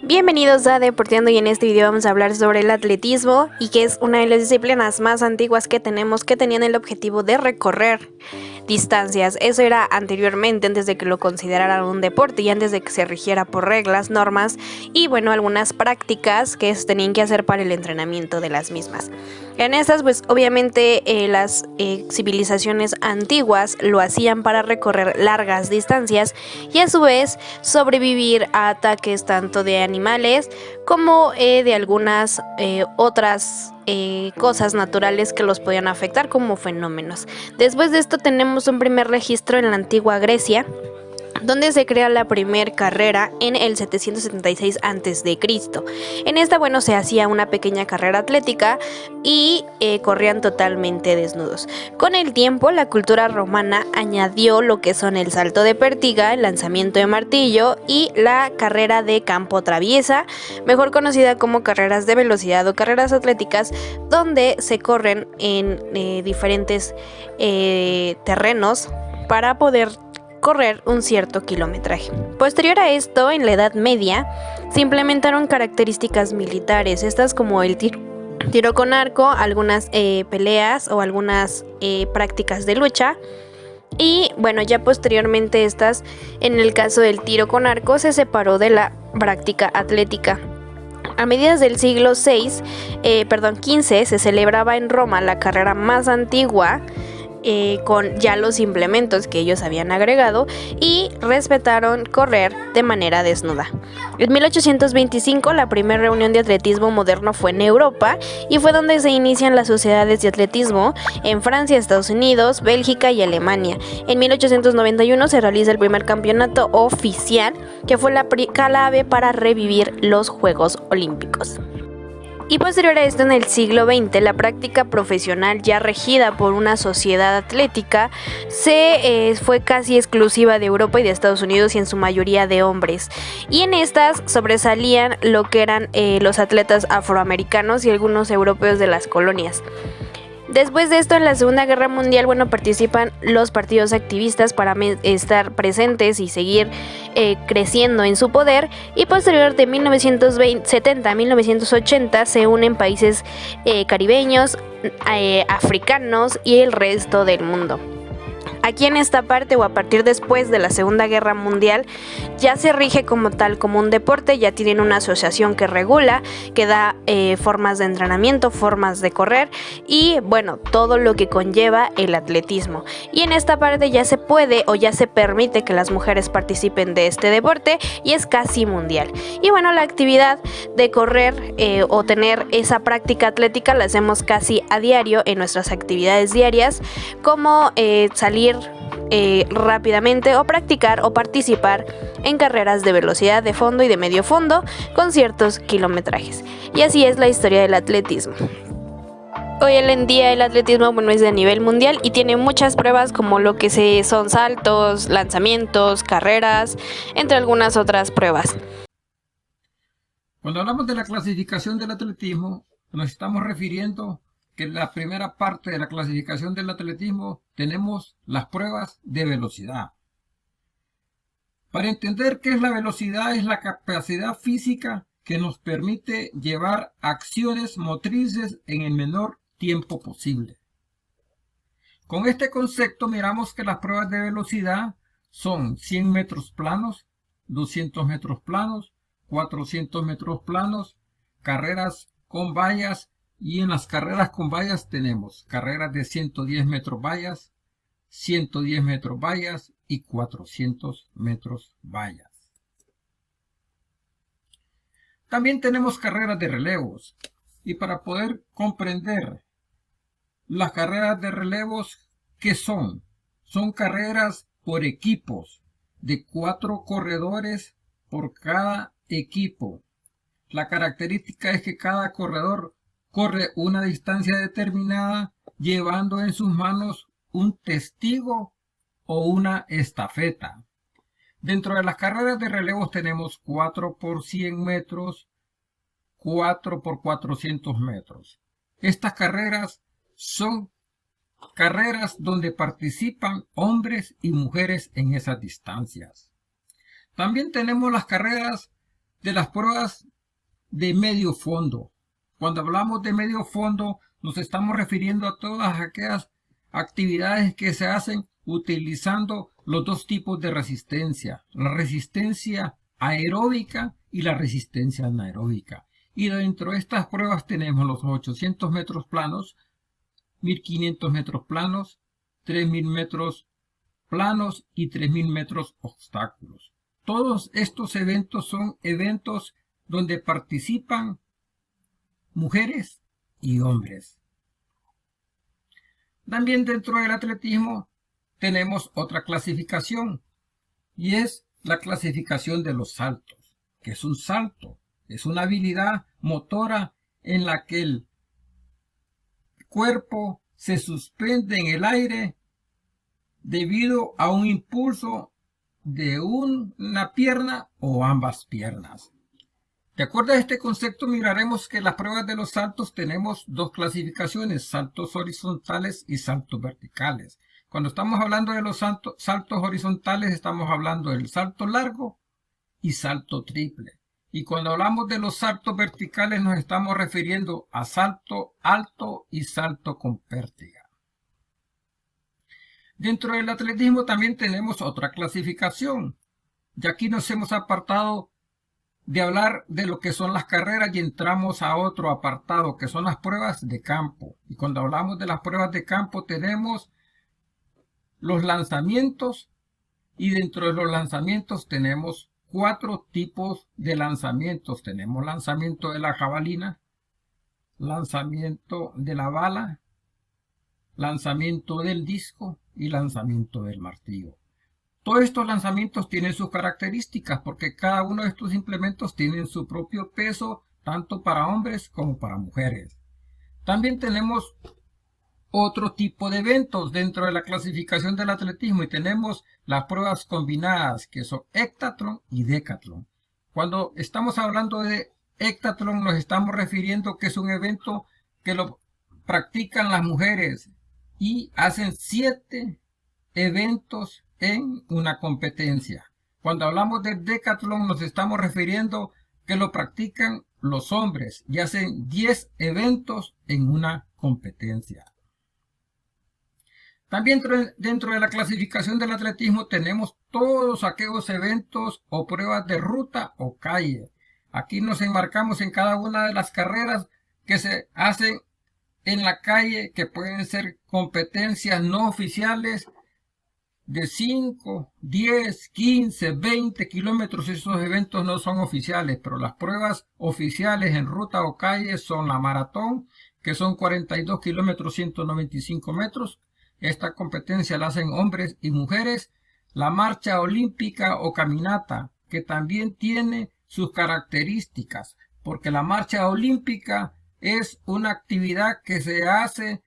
Bienvenidos a Deporteando y en este video vamos a hablar sobre el atletismo y que es una de las disciplinas más antiguas que tenemos que tenían el objetivo de recorrer distancias. Eso era anteriormente, antes de que lo consideraran un deporte y antes de que se rigiera por reglas, normas y bueno, algunas prácticas que se tenían que hacer para el entrenamiento de las mismas. En estas pues obviamente las civilizaciones antiguas lo hacían para recorrer largas distancias y a su vez sobrevivir a ataques tanto de animales como de algunas otras cosas naturales que los podían afectar como fenómenos. Después de esto tenemos un primer registro en la antigua Grecia, donde se crea la primera carrera en el 776 a.C. En esta, bueno, se hacía una pequeña carrera atlética y corrían totalmente desnudos. Con el tiempo, la cultura romana añadió lo que son el salto de pértiga, el lanzamiento de martillo y la carrera de campo traviesa, mejor conocida como carreras de velocidad o carreras atléticas, donde se corren en diferentes terrenos para poder correr un cierto kilometraje. Posterior a esto, en la Edad Media, se implementaron características militares, estas como el tiro con arco, algunas peleas o algunas prácticas de lucha. Y bueno, ya posteriormente estas, en el caso del tiro con arco, se separó de la práctica atlética. A mediados del siglo XV, se celebraba en Roma la carrera más antigua, con ya los implementos que ellos habían agregado y respetaron correr de manera desnuda. En 1825 la primera reunión de atletismo moderno fue en Europa y fue donde se inician las sociedades de atletismo en Francia, Estados Unidos, Bélgica y Alemania. En 1891 se realiza el primer campeonato oficial, que fue la clave para revivir los Juegos Olímpicos. Y posterior a esto, en el siglo XX, la práctica profesional ya regida por una sociedad atlética fue casi exclusiva de Europa y de Estados Unidos y en su mayoría de hombres. Y en estas sobresalían lo que eran los atletas afroamericanos y algunos europeos de las colonias. Después de esto, en la Segunda Guerra Mundial, participan los partidos activistas para estar presentes y seguir creciendo en su poder, y posterior de 1970 a 1980 se unen países caribeños, africanos y el resto del mundo. Aquí en esta parte o a partir después de la Segunda Guerra Mundial ya se rige como tal como un deporte, ya tienen una asociación que regula, que da formas de entrenamiento, formas de correr y bueno, todo lo que conlleva el atletismo. Y en esta parte ya se puede o ya se permite que las mujeres participen de este deporte y es casi mundial. Y bueno, la actividad de correr o tener esa práctica atlética la hacemos casi a diario en nuestras actividades diarias, como salir rápidamente o practicar o participar en carreras de velocidad, de fondo y de medio fondo con ciertos kilometrajes. Y así es la historia del atletismo. Hoy en día el atletismo es de nivel mundial y tiene muchas pruebas como lo que son saltos, lanzamientos, carreras, entre algunas otras pruebas. Cuando hablamos de la clasificación del atletismo, nos estamos refiriendo que en la primera parte de la clasificación del atletismo tenemos las pruebas de velocidad. Para entender qué es la velocidad, es la capacidad física que nos permite llevar acciones motrices en el menor tiempo posible. Con este concepto miramos que las pruebas de velocidad son 100 metros planos, 200 metros planos, 400 metros planos, carreras con vallas. Y en las carreras con vallas tenemos carreras de 110 metros vallas, 110 metros vallas y 400 metros vallas. También tenemos carreras de relevos. Y para poder comprender las carreras de relevos, ¿qué son? Son carreras por equipos de 4 corredores por cada equipo. La característica es que cada corredor corre una distancia determinada llevando en sus manos un testigo o una estafeta. Dentro de las carreras de relevos tenemos 4 por 100 metros, 4 por 400 metros. Estas carreras son carreras donde participan hombres y mujeres en esas distancias. También tenemos las carreras de las pruebas de medio fondo. Cuando hablamos de medio fondo, nos estamos refiriendo a todas aquellas actividades que se hacen utilizando los dos tipos de resistencia, la resistencia aeróbica y la resistencia anaeróbica. Y dentro de estas pruebas tenemos los 800 metros planos, 1500 metros planos, 3000 metros planos y 3000 metros obstáculos. Todos estos eventos son eventos donde participan mujeres y hombres. También dentro del atletismo tenemos otra clasificación y es la clasificación de los saltos, que es un salto, es una habilidad motora en la que el cuerpo se suspende en el aire debido a un impulso de una pierna o ambas piernas. De acuerdo a este concepto, miraremos que en las pruebas de los saltos tenemos dos clasificaciones, saltos horizontales y saltos verticales. Cuando estamos hablando de los saltos horizontales, estamos hablando del salto largo y salto triple. Y cuando hablamos de los saltos verticales, nos estamos refiriendo a salto alto y salto con pértiga. Dentro del atletismo también tenemos otra clasificación. Y aquí nos hemos apartado de hablar de lo que son las carreras y entramos a otro apartado que son las pruebas de campo. Y cuando hablamos de las pruebas de campo tenemos los lanzamientos y dentro de los lanzamientos tenemos 4 tipos de lanzamientos. Tenemos lanzamiento de la jabalina, lanzamiento de la bala, lanzamiento del disco y lanzamiento del martillo. Todos estos lanzamientos tienen sus características porque cada uno de estos implementos tienen su propio peso, tanto para hombres como para mujeres. También tenemos otro tipo de eventos dentro de la clasificación del atletismo y tenemos las pruebas combinadas que son heptatlón y decatlón. Cuando estamos hablando de heptatlón nos estamos refiriendo que es un evento que lo practican las mujeres y hacen 7 eventos en una competencia. Cuando hablamos de decatlón nos estamos refiriendo que lo practican los hombres y hacen 10 eventos en una competencia. También dentro de la clasificación del atletismo tenemos todos aquellos eventos o pruebas de ruta o calle. Aquí nos enmarcamos en cada una de las carreras que se hacen en la calle, que pueden ser competencias no oficiales de 5, 10, 15, 20 kilómetros. Esos eventos no son oficiales, pero las pruebas oficiales en ruta o calle son la maratón, que son 42 kilómetros 195 metros. Esta competencia la hacen hombres y mujeres. La marcha olímpica o caminata, que también tiene sus características, porque la marcha olímpica es una actividad que se hace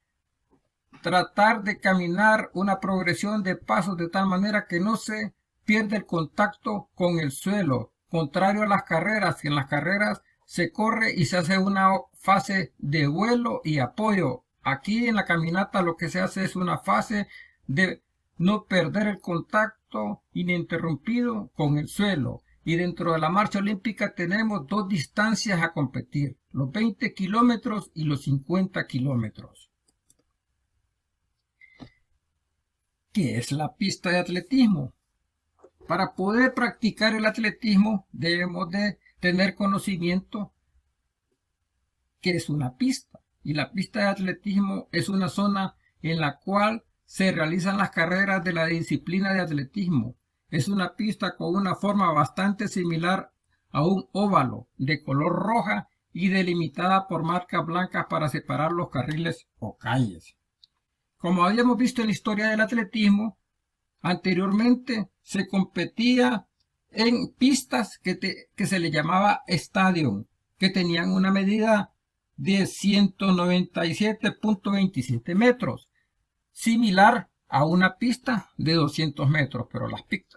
tratar de caminar una progresión de pasos de tal manera que no se pierde el contacto con el suelo, contrario a las carreras, que en las carreras se corre y se hace una fase de vuelo y apoyo. Aquí en la caminata lo que se hace es una fase de no perder el contacto ininterrumpido con el suelo. Y dentro de la marcha olímpica tenemos 2 distancias a competir, los 20 kilómetros y los 50 kilómetros. ¿Qué es la pista de atletismo? Para poder practicar el atletismo debemos de tener conocimiento que es una pista. Y la pista de atletismo es una zona en la cual se realizan las carreras de la disciplina de atletismo. Es una pista con una forma bastante similar a un óvalo de color roja y delimitada por marcas blancas para separar los carriles o calles. Como habíamos visto en la historia del atletismo, anteriormente se competía en pistas que se le llamaba estadio, que tenían una medida de 197.27 metros, similar a una pista de 200 metros, pero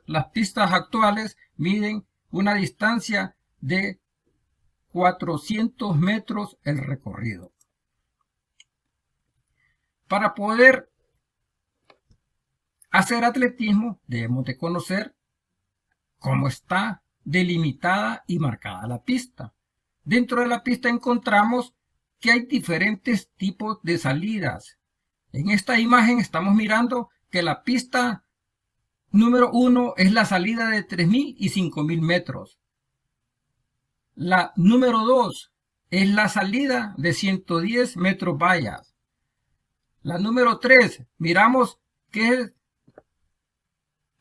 las pistas actuales miden una distancia de 400 metros el recorrido. Para poder hacer atletismo debemos de conocer cómo está delimitada y marcada la pista. Dentro de la pista encontramos que hay diferentes tipos de salidas. En esta imagen estamos mirando que la pista número 1 es la salida de 3.000 y 5.000 metros. La número 2 es la salida de 110 metros vallas. La número 3, miramos que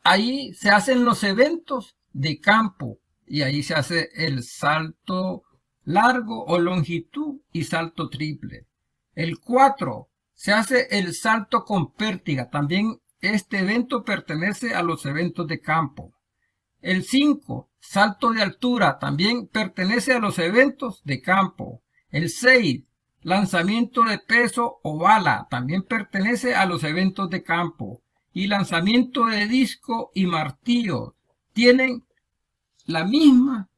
ahí se hacen los eventos de campo y ahí se hace el salto largo o longitud y salto triple. El 4 se hace el salto con pértiga. También este evento pertenece a los eventos de campo. El 5, salto de altura, también pertenece a los eventos de campo. El 6, lanzamiento de peso o bala, también pertenece a los eventos de campo. Y lanzamiento de disco y martillo tienen la misma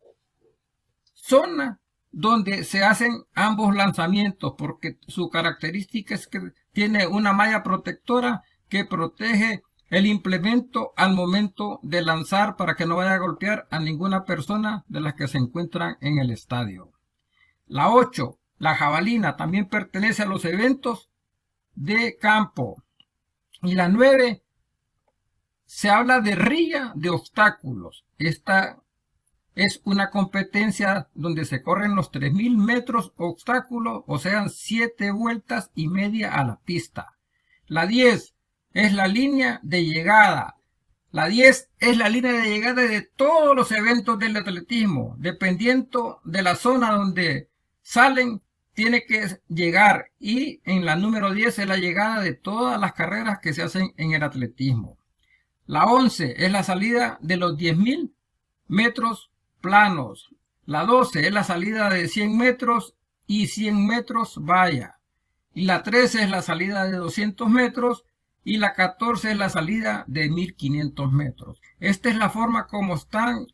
zona donde se hacen ambos lanzamientos, porque su característica es que tiene una malla protectora que protege el implemento al momento de lanzar para que no vaya a golpear a ninguna persona de las que se encuentran en el estadio. La 8, la jabalina, también pertenece a los eventos de campo. Y la 9, se habla de rilla de obstáculos. Esta es una competencia donde se corren los 3.000 metros obstáculos, o sean 7 vueltas y media a la pista. La 10 es la línea de llegada. La 10 es la línea de llegada de todos los eventos del atletismo. Dependiendo de la zona donde salen, tiene que llegar. Y en la número 10 es la llegada de todas las carreras que se hacen en el atletismo. La 11 es la salida de los 10.000 metros planos. La 12 es la salida de 100 metros y 100 metros valla. Y la 13 es la salida de 200 metros y la 14 es la salida de 1.500 metros. Esta es la forma como están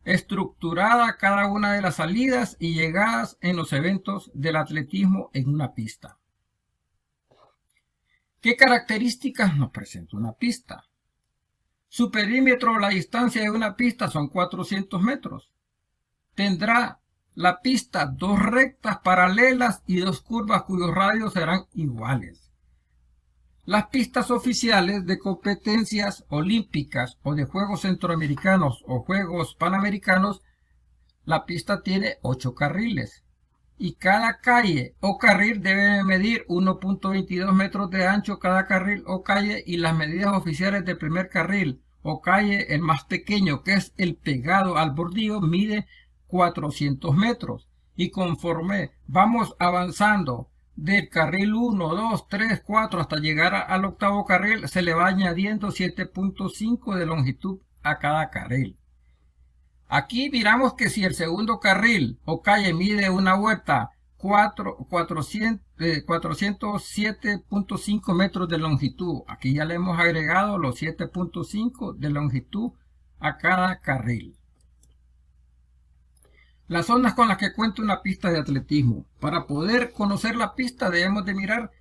estructuradas cada una de las salidas y llegadas en los eventos del atletismo en una pista. ¿Qué características nos presenta una pista? Su perímetro, la distancia de una pista son 400 metros. Tendrá la pista 2 rectas paralelas y 2 curvas cuyos radios serán iguales. Las pistas oficiales de competencias olímpicas o de Juegos Centroamericanos o Juegos Panamericanos, la pista tiene 8 carriles. Y cada calle o carril debe medir 1.22 metros de ancho cada carril o calle, y las medidas oficiales del primer carril o calle, el más pequeño, que es el pegado al bordillo, mide 400 metros. Y conforme vamos avanzando del carril 1, 2, 3, 4 hasta llegar al octavo carril, se le va añadiendo 7.5 de longitud a cada carril. Aquí miramos que si el segundo carril o calle mide una vuelta 407.5 metros de longitud, aquí ya le hemos agregado los 7.5 de longitud a cada carril. Las zonas con las que cuenta una pista de atletismo. Para poder conocer la pista debemos de mirar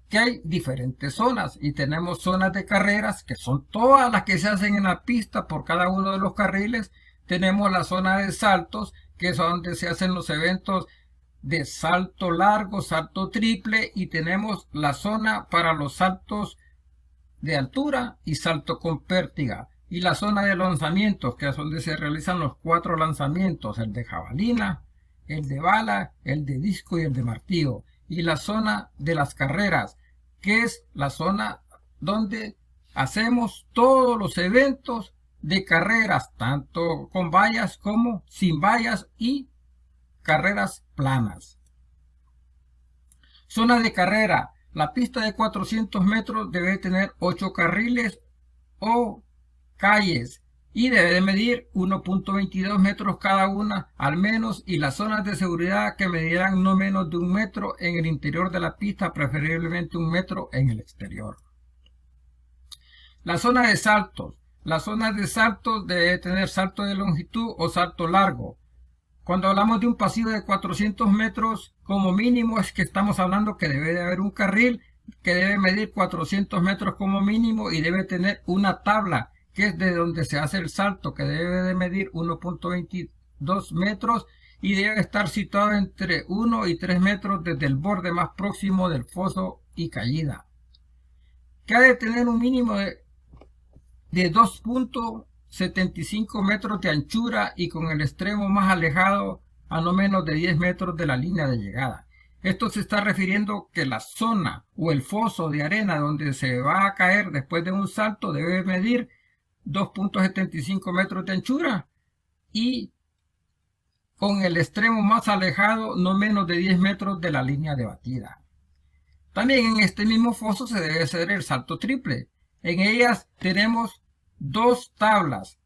que hay diferentes zonas, y tenemos zonas de carreras que son todas las que se hacen en la pista por cada uno de los carriles. Tenemos la zona de saltos, que es donde se hacen los eventos de salto largo, salto triple, y tenemos la zona para los saltos de altura y salto con pértiga, y la zona de lanzamientos, que es donde se realizan los 4 lanzamientos, el de jabalina, el de bala, el de disco y el de martillo, y la zona de las carreras, que es la zona donde hacemos todos los eventos de carreras, tanto con vallas como sin vallas, y carreras planas. Zona de carrera. La pista de 400 metros debe tener 8 carriles o calles y debe de medir 1.22 metros cada una al menos, y las zonas de seguridad que medirán no menos de 1 metro en el interior de la pista, preferiblemente 1 metro en el exterior. La zona de saltos. Las zonas de saltos debe tener salto de longitud o salto largo. Cuando hablamos de un pasillo de 400 metros, como mínimo es que estamos hablando que debe de haber un carril que debe medir 400 metros como mínimo y debe tener una tabla que es de donde se hace el salto, que debe de medir 1.22 metros y debe estar situado entre 1 y 3 metros desde el borde más próximo del foso y caída, que ha de tener un mínimo de 2.75 metros de anchura y con el extremo más alejado a no menos de 10 metros de la línea de llegada. Esto se está refiriendo que la zona o el foso de arena donde se va a caer después de un salto debe medir 2.75 metros de anchura y con el extremo más alejado no menos de 10 metros de la línea de batida. También en este mismo foso se debe hacer el salto triple. En ellas tenemos dos tablas.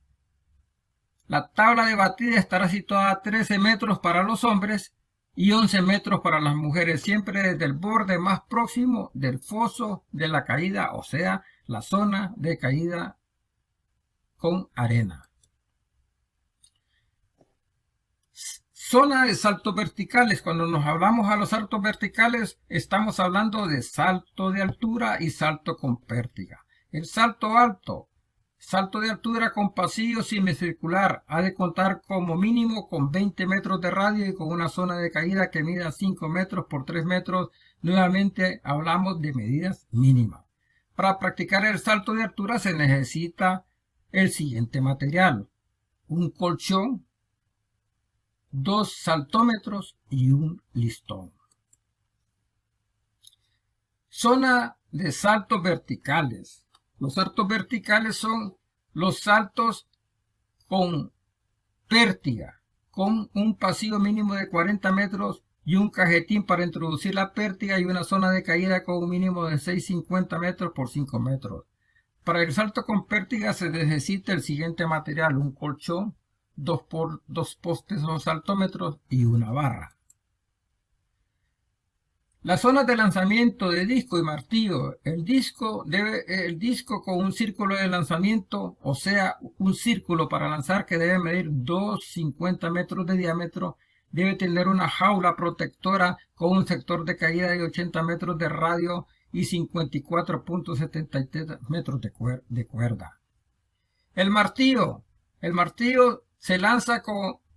La tabla de batida estará situada a 13 metros para los hombres y 11 metros para las mujeres, siempre desde el borde más próximo del foso de la caída, o sea, la zona de caída con arena. Zona de saltos verticales. Cuando nos hablamos a los saltos verticales, estamos hablando de salto de altura y salto con pértiga. El salto alto, salto de altura con pasillo semicircular, ha de contar como mínimo con 20 metros de radio y con una zona de caída que mida 5 metros por 3 metros. Nuevamente hablamos de medidas mínimas. Para practicar el salto de altura se necesita el siguiente material: un colchón, 2 saltómetros y un listón. Zona de saltos verticales. Los saltos verticales son los saltos con pértiga, con un pasillo mínimo de 40 metros y un cajetín para introducir la pértiga y una zona de caída con un mínimo de 6,50 metros por 5 metros. Para el salto con pértiga se necesita el siguiente material: un colchón, 2 postes o saltómetros y una barra. Las zonas de lanzamiento de disco y martillo. El disco con un círculo de lanzamiento, o sea, un círculo para lanzar que debe medir 2,50 metros de diámetro, debe tener una jaula protectora con un sector de caída de 80 metros de radio y 54.73 metros de cuerda. El martillo se lanza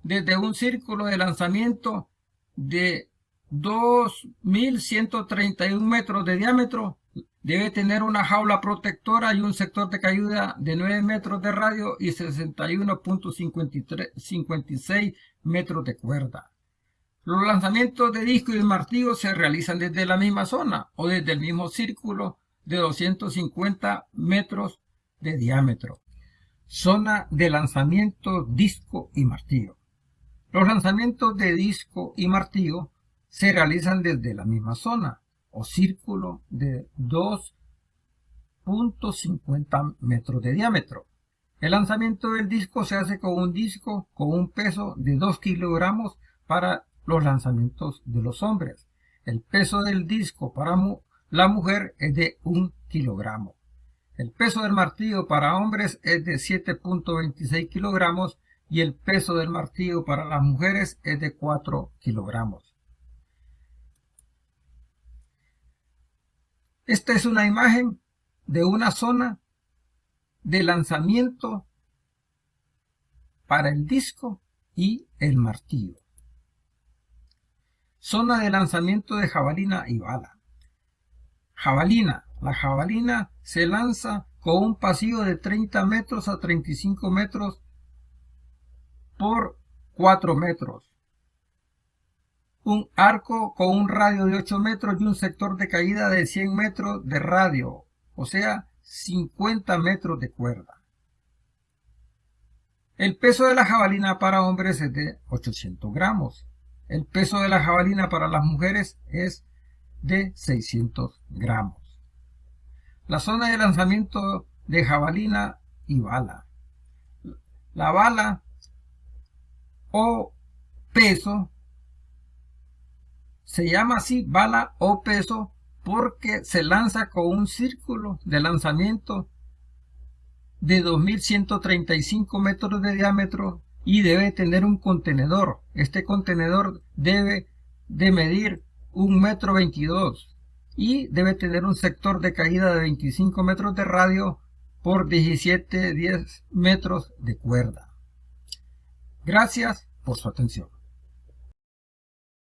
desde un círculo de lanzamiento de 2.131 metros de diámetro. Debe tener una jaula protectora y un sector de caída de 9 metros de radio y 61.56 metros de cuerda. Los lanzamientos de disco y de martillo se realizan desde la misma zona o desde el mismo círculo de 250 metros de diámetro. Zona de lanzamiento, disco y martillo. Los lanzamientos de disco y martillo se realizan desde la misma zona o círculo de 2.50 metros de diámetro. El lanzamiento del disco se hace con un disco con un peso de 2 kilogramos para los lanzamientos de los hombres. El peso del disco para la mujer es de 1 kilogramo. El peso del martillo para hombres es de 7.26 kilogramos y el peso del martillo para las mujeres es de 4 kilogramos. Esta es una imagen de una zona de lanzamiento para el disco y el martillo. Zona de lanzamiento de jabalina y bala. Jabalina. La jabalina se lanza con un pasillo de 30 metros a 35 metros por 4 metros. Un arco con un radio de 8 metros y un sector de caída de 100 metros de radio, o sea, 50 metros de cuerda. El peso de la jabalina para hombres es de 800 gramos. El peso de la jabalina para las mujeres es de 600 gramos. La zona de lanzamiento de jabalina y bala. La bala o peso se llama así, bala o peso, porque se lanza con un círculo de lanzamiento de 2.135 metros de diámetro y debe tener un contenedor. Este contenedor debe de medir 1,22 m y debe tener un sector de caída de 25 metros de radio por 17,10 metros de cuerda. Gracias por su atención.